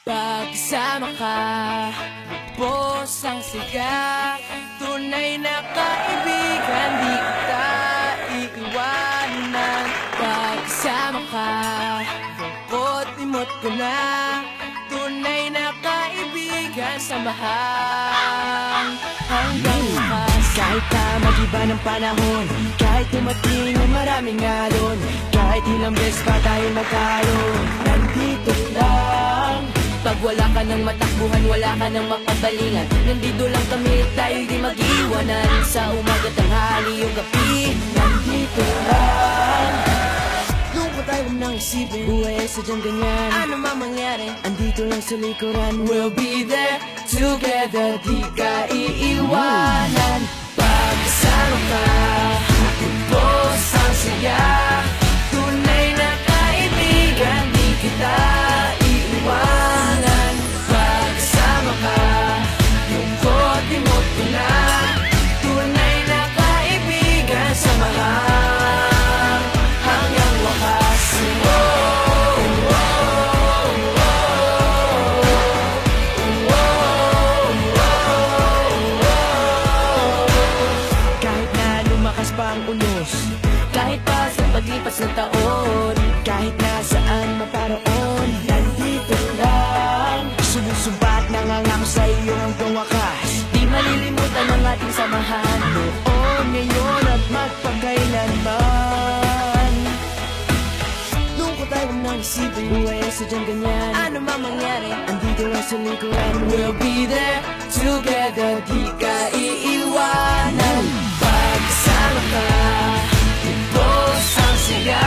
Pagsama ka, lubos ang siga. Tunay na kaibigan, di kita iiwanan. Pagsama ka, lungkot-limot ko na. Tunay na kaibigan, samahan hanggang bukas. Kahit pa mag-iba ng panahon, kahit tumating ng maraming alon, kahit ilang beses pa tayo magkalo, nandito lang. Pag wala ka ng matakbuhan, wala ka ng makabalingan, nandito lang kami, tayo di mag-iwanan. Sa umaga, tanghali o gabi, nandito lang. Lungkot tayo nang isipin, buhay ay sadyang ganyan. Ano man mangyari, andito lang sa likuran. We'll be there together, di ka iiwanan. Pagsama ka, lubos ang saya. Tunay na kaibigan, di kita iiwanan. Pagsama ka, lungkot-limot ko na. Tunay na kaibigan, samahan hanggang wakas. Kahit na lumakas pa ang unos, kahit pa sa paglipas ng taon, kahit nasaan maparoon, nandito lang. Sumusumpa at nangangako sa iyo hanggang wakas. Di malilimutan ang ating samahan, noon, ngayon at magpakailanman. Lungkot tayo nang isipin, buhay ay sadyang ganyan. Ano man mangyari, andito lang sa likuran. We'll be there together, di ka iiwanan. Pagsama ka, lubos ang siya.